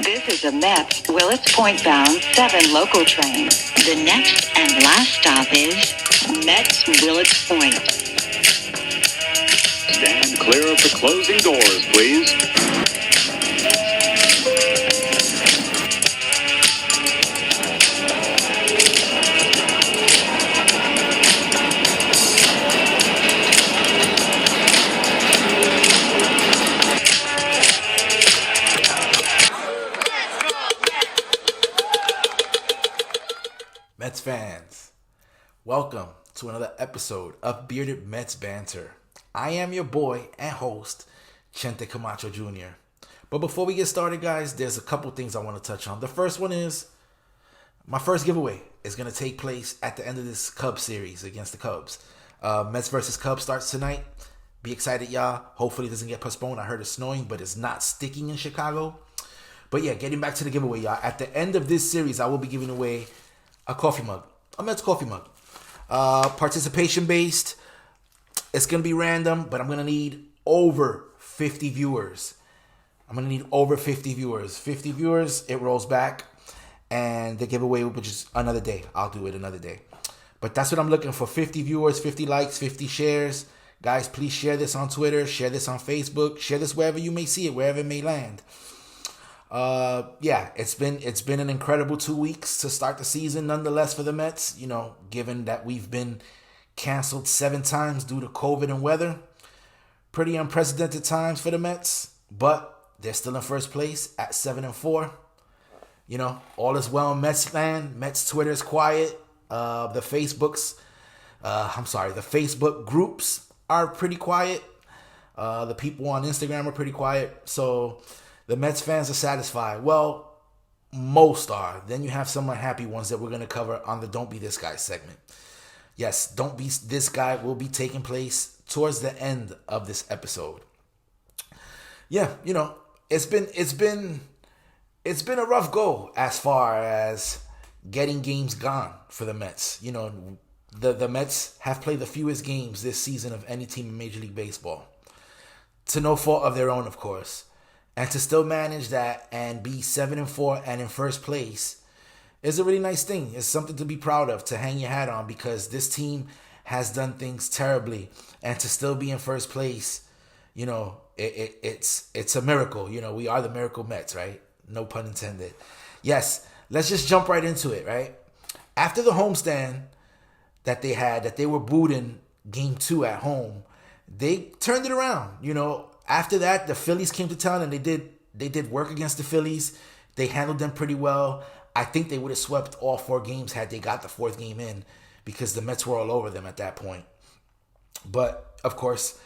This is a Mets Willets Point bound 7 local train. The next and last stop is Mets Willets Point. Stand clear of the closing doors, please. Mets fans, welcome to another episode of Bearded Mets Banter. I am your boy and host, Chente Camacho Jr. But before we get started, guys, there's a couple things I want to touch on. The first one is my first giveaway is going to take place at the end of this Cubs series against the Cubs. Mets versus Cubs starts tonight. Be excited, y'all. Hopefully it doesn't get postponed. I heard it's snowing, but it's not sticking in Chicago. But yeah, getting back to the giveaway, y'all. At the end of this series, I will be giving away a coffee mug, a Mets coffee mug. Participation based. It's going to be random, but I'm going to need over 50 viewers. 50 viewers, it rolls back. And the giveaway will be just another day. I'll do it another day. But that's what I'm looking for. 50 viewers, 50 likes, 50 shares. Guys, please share this on Twitter. Share this on Facebook. Share this wherever you may see it, wherever it may land. It's been an incredible 2 weeks to start the season nonetheless for the Mets, given that we've been canceled 7 times due to COVID and weather. Pretty unprecedented times for the Mets, but they're still in first place at 7-4. All is well in Mets land. Mets Twitter is quiet. The Facebook groups are pretty quiet. The people on Instagram are pretty quiet. So the Mets fans are satisfied. Well, most are. Then you have some unhappy ones that we're going to cover on the Don't Be This Guy segment. Yes, Don't Be This Guy will be taking place towards the end of this episode. Yeah, it's been a rough go as far as getting games gone for the Mets. The Mets have played the fewest games this season of any team in Major League Baseball. To no fault of their own, of course. And to still manage that and be 7-4 and in first place is a really nice thing. It's something to be proud of, to hang your hat on, because this team has done things terribly. And to still be in first place, it's a miracle. We are the miracle Mets, right? No pun intended. Yes, let's just jump right into it, right? After the homestand that they had, that they were booed in game 2 at home, they turned it around, After that, the Phillies came to town and they did work against the Phillies. They handled them pretty well. I think they would have swept all 4 games had they got the 4th game in, because the Mets were all over them at that point. But, of course,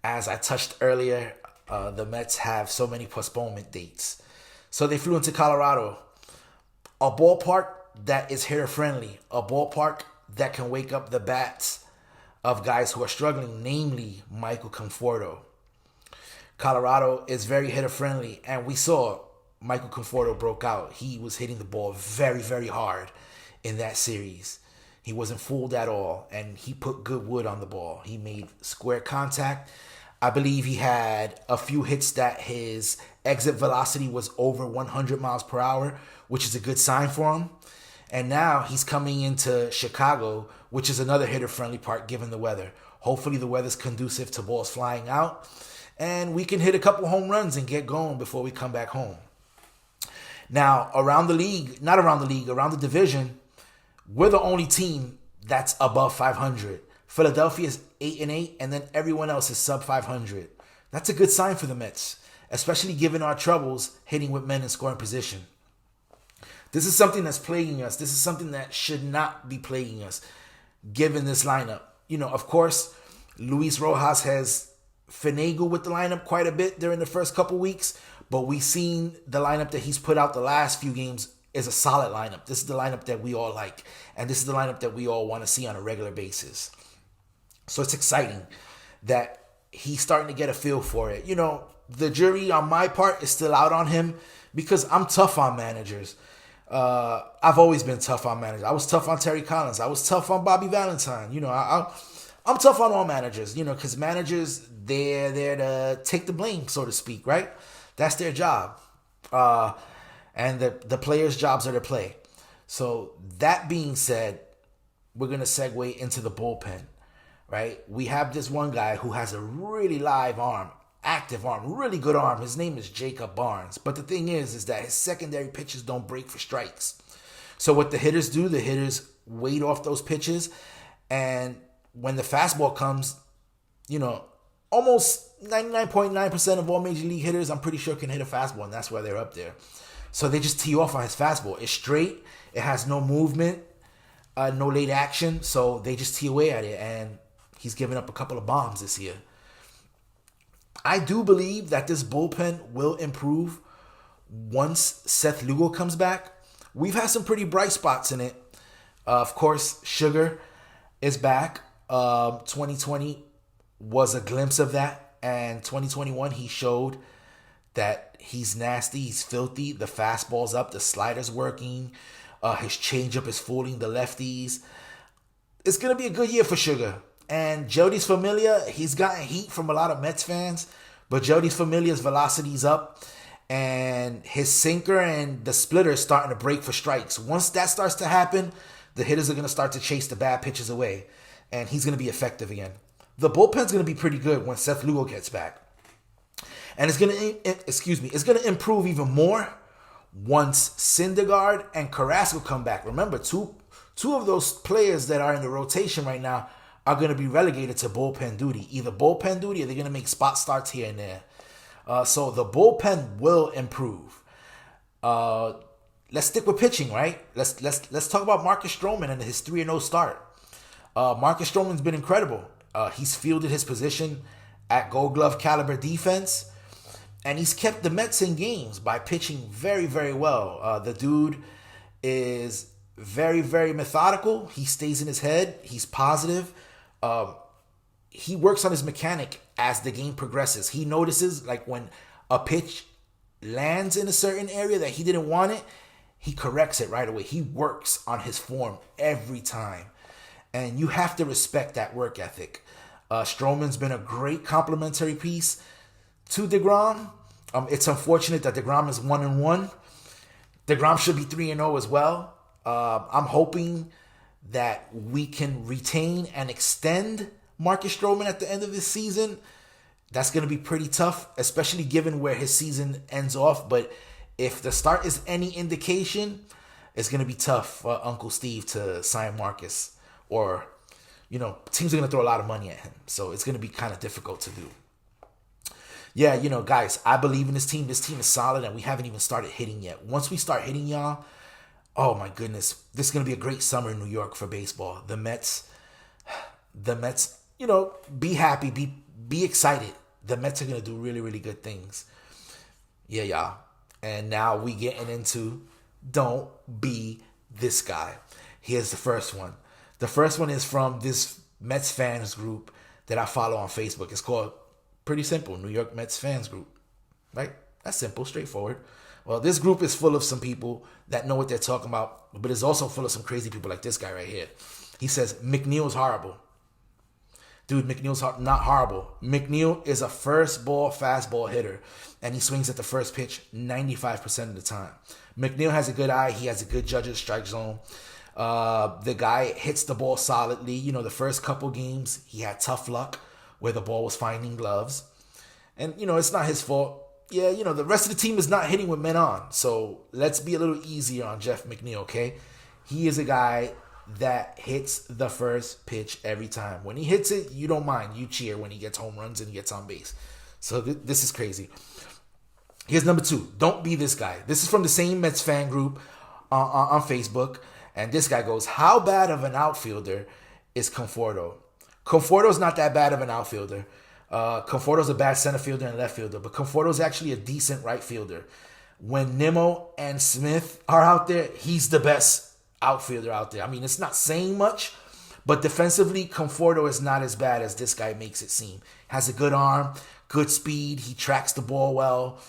as I touched earlier, the Mets have so many postponement dates. So they flew into Colorado, a ballpark that is hitter-friendly, a ballpark that can wake up the bats of guys who are struggling, namely Michael Conforto. Colorado is very hitter-friendly, and we saw Michael Conforto broke out. He was hitting the ball very, very hard in that series. He wasn't fooled at all, and he put good wood on the ball. He made square contact. I believe he had a few hits that his exit velocity was over 100 miles per hour, which is a good sign for him. And now he's coming into Chicago, which is another hitter-friendly park given the weather. Hopefully the weather's conducive to balls flying out, and we can hit a couple home runs and get going before we come back home. Now, around the division, we're the only team that's above 500. Philadelphia's 8-8, and then everyone else is sub 500. That's a good sign for the Mets, especially given our troubles hitting with men in scoring position. This is something that's plaguing us. This is something that should not be plaguing us, given this lineup. Of course, Luis Rojas has finagled with the lineup quite a bit during the first couple weeks, but we've seen the lineup that he's put out the last few games is a solid lineup. This is the lineup that we all like, and this is the lineup that we all want to see on a regular basis. So it's exciting that he's starting to get a feel for it. The jury on my part is still out on him because I'm tough on managers. I've always been tough on managers. I was tough on Terry Collins. I was tough on Bobby Valentine. I'm tough on all managers, because managers, they're there to take the blame, so to speak, right? That's their job. and the players' jobs are to play. So that being said, we're gonna segue into the bullpen, right? We have this one guy who has a really live arm, active arm, really good arm. His name is Jacob Barnes. But the thing is that his secondary pitches don't break for strikes. So what the hitters do, the hitters wait off those pitches, and when the fastball comes, almost 99.9% of all major league hitters, I'm pretty sure, can hit a fastball, and that's why they're up there. So they just tee off on his fastball. It's straight. It has no movement, no late action. So they just tee away at it, and he's given up a couple of bombs this year. I do believe that this bullpen will improve once Seth Lugo comes back. We've had some pretty bright spots in it. Of course, Sugar is back. 2020 was a glimpse of that. And 2021, he showed that he's nasty, he's filthy. The fastball's up, the slider's working. His changeup is fooling the lefties. It's going to be a good year for Sugar. And Jody's Familia, he's gotten heat from a lot of Mets fans. But Jody's Familia's velocity's up. And his sinker and the splitter is starting to break for strikes. Once that starts to happen, the hitters are going to start to chase the bad pitches away. And he's going to be effective again. The bullpen's going to be pretty good when Seth Lugo gets back. And it's going to improve even more once Syndergaard and Carrasco come back. Remember, two of those players that are in the rotation right now are going to be relegated to bullpen duty. Either bullpen duty or they're going to make spot starts here and there. So the bullpen will improve. Let's stick with pitching, right? Let's talk about Marcus Stroman and his 3-0 start. Marcus Stroman's been incredible. He's fielded his position at Gold Glove caliber defense, and he's kept the Mets in games by pitching very, very well. The dude is very, very methodical. He stays in his head. He's positive. He works on his mechanic as the game progresses. He notices, like, when a pitch lands in a certain area that he didn't want it, he corrects it right away. He works on his form every time. And you have to respect that work ethic. Stroman's been a great complimentary piece to DeGrom. It's unfortunate that DeGrom is 1-1. DeGrom should be 3-0 as well. I'm hoping that we can retain and extend Marcus Stroman at the end of this season. That's going to be pretty tough, especially given where his season ends off. But if the start is any indication, it's going to be tough for Uncle Steve to sign Marcus. Or, teams are going to throw a lot of money at him. So it's going to be kind of difficult to do. Yeah, guys, I believe in this team. This team is solid, and we haven't even started hitting yet. Once we start hitting, y'all, oh my goodness, this is going to be a great summer in New York for baseball. The Mets, be happy, be excited. The Mets are going to do really, really good things. Yeah, y'all. And now we getting into Don't Be This Guy. Here's the first one. The first one is from this Mets fans group that I follow on Facebook. It's called, pretty simple, New York Mets fans group. Right? That's simple, straightforward. Well, this group is full of some people that know what they're talking about, but it's also full of some crazy people like this guy right here. He says, McNeil's horrible. Dude, McNeil's not horrible. McNeil is a first ball fastball hitter, and he swings at the first pitch 95% of the time. McNeil has a good eye. He has a good judge of the strike zone. The guy hits the ball solidly. The first couple games, he had tough luck where the ball was finding gloves. And, it's not his fault. Yeah, the rest of the team is not hitting with men on. So let's be a little easier on Jeff McNeil, okay? He is a guy that hits the first pitch every time. When he hits it, you don't mind. You cheer when he gets home runs and he gets on base. So this is crazy. Here's number 2. Don't be this guy. This is from the same Mets fan group on Facebook. And this guy goes, how bad of an outfielder is Conforto? Conforto's not that bad of an outfielder. Conforto's a bad center fielder and left fielder, but Conforto's actually a decent right fielder. When Nimmo and Smith are out there, he's the best outfielder out there. I mean, it's not saying much, but defensively, Conforto is not as bad as this guy makes it seem. Has a good arm, good speed, he tracks the ball well.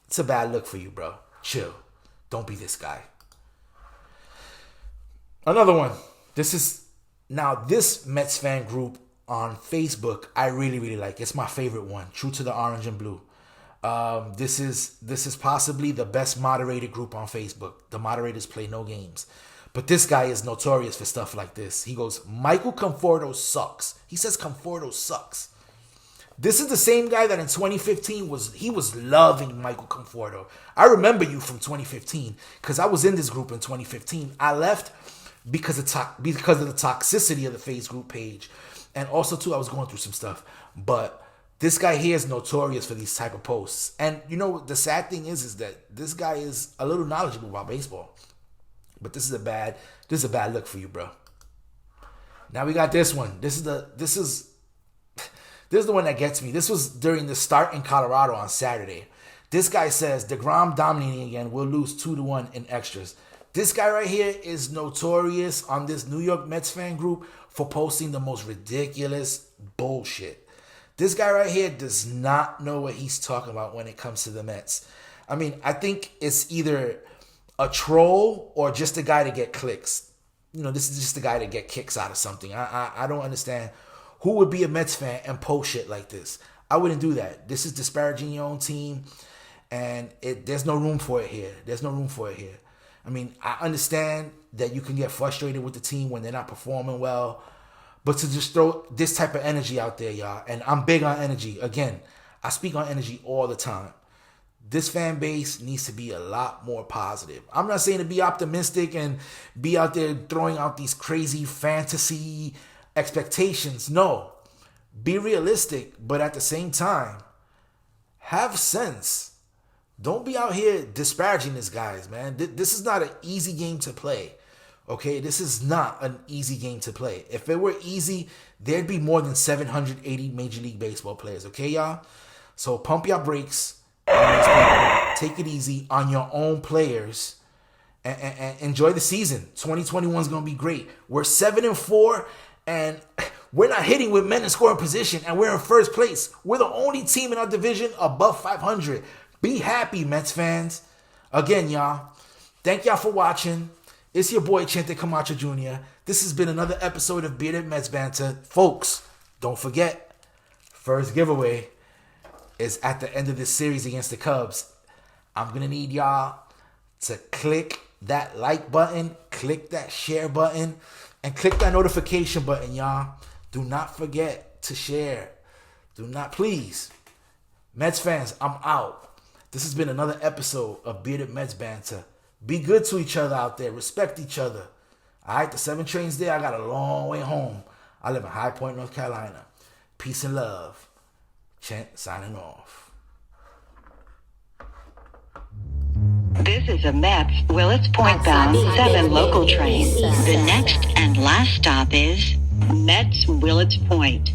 It's a bad look for you, bro. Chill. Don't be this guy. Another one. This Mets fan group on Facebook, I really, really like. It's my favorite one. True to the Orange and Blue. This is possibly the best moderated group on Facebook. The moderators play no games. But this guy is notorious for stuff like this. He goes, Michael Conforto sucks. He says Conforto sucks. This is the same guy that in 2015 was loving Michael Conforto. I remember you from 2015 because I was in this group in 2015. I left because of the toxicity of the Facebook page, and also too I was going through some stuff. But this guy here is notorious for these type of posts. And you know the sad thing is that this guy is a little knowledgeable about baseball. But this is a bad look for you, bro. Now we got this one. This is the one that gets me. This was during the start in Colorado on Saturday. This guy says DeGrom dominating again. We'll lose 2-1 in extras. This guy right here is notorious on this New York Mets fan group for posting the most ridiculous bullshit. This guy right here does not know what he's talking about when it comes to the Mets. I mean, I think it's either a troll or just a guy to get clicks. You know, this is just a guy to get kicks out of something. I don't understand who would be a Mets fan and post shit like this. I wouldn't do that. This is disparaging your own team, and there's no room for it here. There's no room for it here. I mean, I understand that you can get frustrated with the team when they're not performing well, but to just throw this type of energy out there, y'all, and I'm big on energy. Again, I speak on energy all the time. This fan base needs to be a lot more positive. I'm not saying to be optimistic and be out there throwing out these crazy fantasy expectations. No. Be realistic, but at the same time, have sense. Don't be out here disparaging these guys, man. This is not an easy game to play. Okay, this is not an easy game to play. If it were easy, there'd be more than 780 Major League Baseball players. Okay, y'all? So pump your brakes. Take it easy on your own players and enjoy the season. 2021 is going to be great. We're 7-4, and we're not hitting with men in scoring position, and we're in first place. We're the only team in our division above 500. Be happy, Mets fans. Again, y'all, thank y'all for watching. It's your boy, Chente Camacho Jr. This has been another episode of Bearded Mets Banter. Folks, don't forget, first giveaway is at the end of this series against the Cubs. I'm going to need y'all to click that like button, click that share button, and click that notification button, y'all. Do not forget to share. Do not, please. Mets fans, I'm out. This has been another episode of Bearded Mets Banter. Be good to each other out there. Respect each other. All right, the 7 trains there. I got a long way home. I live in High Point, North Carolina. Peace and love. Chent signing off. This is a Mets Willits Point bound 7 local train. The next and last stop is Mets Willits Point.